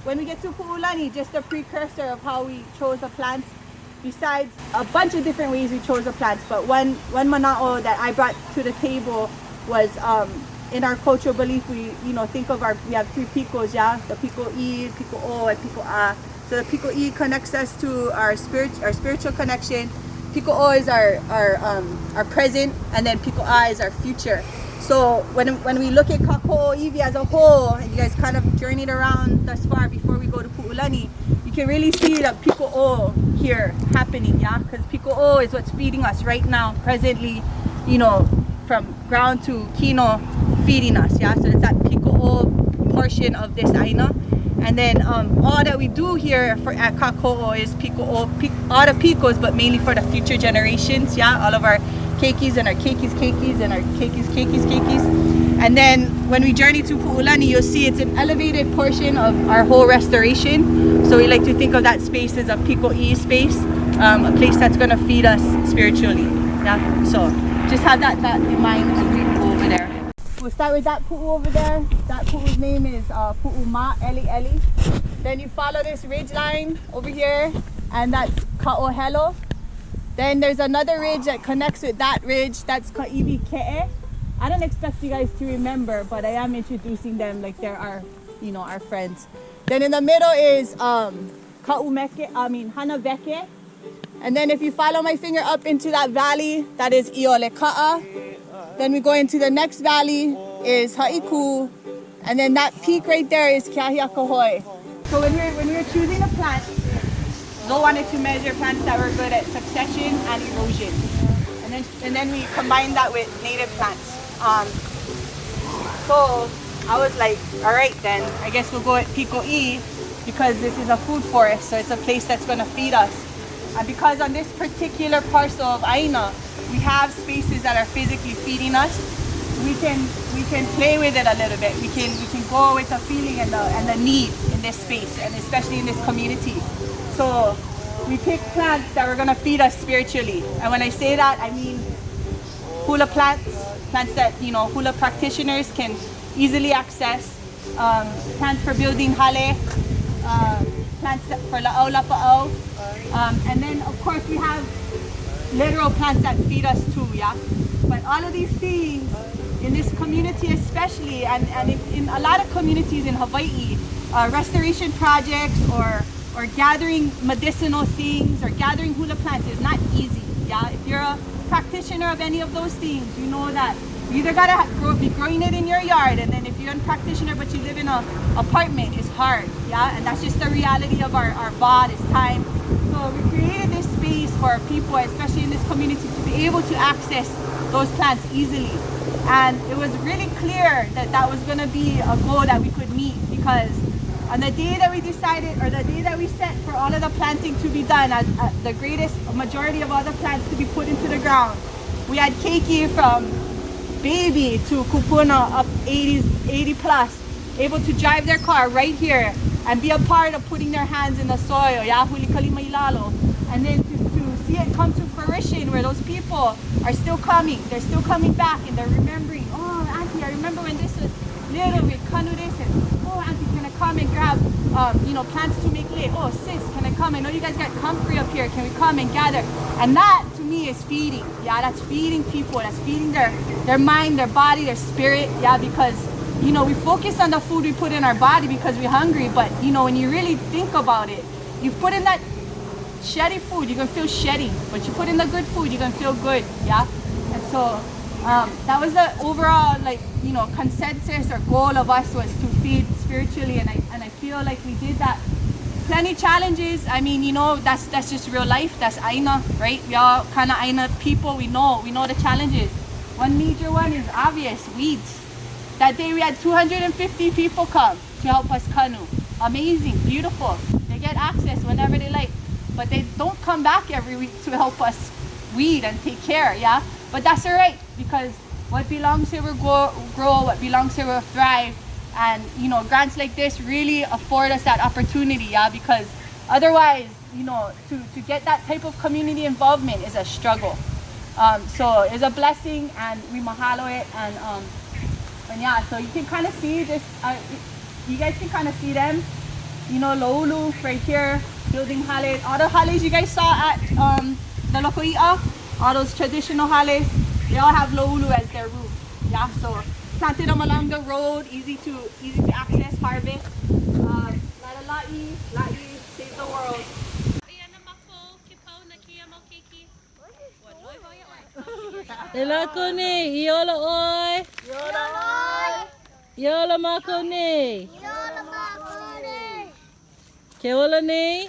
When we get to Pu'ulani, just a precursor of how we chose the plants, besides a bunch of different ways we chose the plants, but one mana'o that I brought to the table was in our cultural belief, we think of we have three picos, yeah, the Kako'ooiwi, Pico'o, and Pico'a. So the Pico'ooiwi connects us to our spiritual connection. Pico'o is our present, and then Pico'a is our future. So when we look at Kako'ooiwi as a whole, and you guys kind of journeyed around thus far before we go to Pu'ulani, you can really see that Pico'o here happening, yeah? Because Pico'o is what's feeding us right now, presently, from ground to kino, feeding us, yeah? So it's that Pico'o portion of this aina. And then all that we do here at Kako'o is Pico'o, all the picos, but mainly for the future generations, yeah? All of our keikis and our keikis and our keikis. And then when we journey to Pu'ulani, you'll see it's an elevated portion of our whole restoration. So we like to think of that space as a Pico'ooiwi space, a place that's going to feed us spiritually. Yeah. So just have that in mind as we go over there. We'll start with that pu'u over there. That pu'u's name is Pu'uma Eli Eli. Then you follow this ridge line over here, and that's Ka'ohelo. Then there's another ridge that connects with that ridge. That's Ka'iwi Ke'e. I don't expect you guys to remember, but I am introducing them like they're our friends. Then in the middle is Hanaveke. And then if you follow my finger up into that valley, that is Ioleka'a. Then we go into the next valley is Ha'iku. And then that peak right there is Keahiakahoe. So when we're choosing a plant, Zo wanted to measure plants that were good at succession and erosion. And then we combine that with native plants. So I was like, all right then, I guess we'll go at Pico'ooiwi because this is a food forest, so it's a place that's going to feed us. And because on this particular parcel of Aina, we have spaces that are physically feeding us, we can play with it a little bit. We can go with the feeling and the need in this space, and especially in this community. So we pick plants that are going to feed us spiritually. And when I say that, I mean hula plants that hula practitioners can easily access, plants for building hale, plants for la'au lapa'au, and then of course we have literal plants that feed us too, yeah? But all of these things in this community especially, and in a lot of communities in Hawaii, restoration projects or gathering medicinal things or gathering hula plants is not easy, yeah? If you're a practitioner of any of those things, you know that you either gotta be growing it in your yard, and then if you're a practitioner but you live in an apartment, it's hard, yeah? And that's just the reality of our bod, it's time. So we created this space for people, especially in this community, to be able to access those plants easily. And it was really clear that that was gonna be a goal that we could meet, because on the day that we decided, or the day that we set for all of the planting to be done, the greatest majority of all the plants to be put into the ground, we had keiki from baby to kupuna up 80 plus, able to drive their car right here and be a part of putting their hands in the soil, yeah, huli kalima ilalo. And then to see it come to fruition where those people are still coming, they're still coming back and they're remembering, oh auntie, I remember when this was little, we kanu this, and oh auntie, can I come and grab you know, plants to make late? Oh sis, can I come? I know you guys got comfrey up here, can we come and gather? And that to me is feeding, yeah, that's feeding people, that's feeding their mind, their body, their spirit, yeah, because you know, we focus on the food we put in our body because we're hungry, but you know, when you really think about it, you put in that shitty food, you can feel shitty, but you put in the good food, you can feel good, yeah. And so that was the overall, like, you know, consensus or goal of us, was to feed spiritually, and I feel like we did that. Plenty challenges. I mean, you know, that's just real life. That's Aina, right? We all kind of Aina people. We know the challenges. One major one is obvious: weeds. That day we had 250 people come to help us canoe. Amazing, beautiful. They get access whenever they like, but they don't come back every week to help us weed and take care, yeah? But that's all right, because what belongs here will grow, what belongs here will thrive. And you know, grants like this really afford us that opportunity, yeah? Because otherwise, you know, to get that type of community involvement is a struggle. So it's a blessing, and we mahalo it, and yeah, so you can kind of see this, you guys can kind of see them, you know, Loulu right here, building hale. All the hales you guys saw at the Lokoi'a, all those traditional hales, they all have Loulu as their roof, yeah, so planted them along the road, easy to access, harvest. La'i, save the world. Telakuni, iola oi. Iola makuni. Keolani.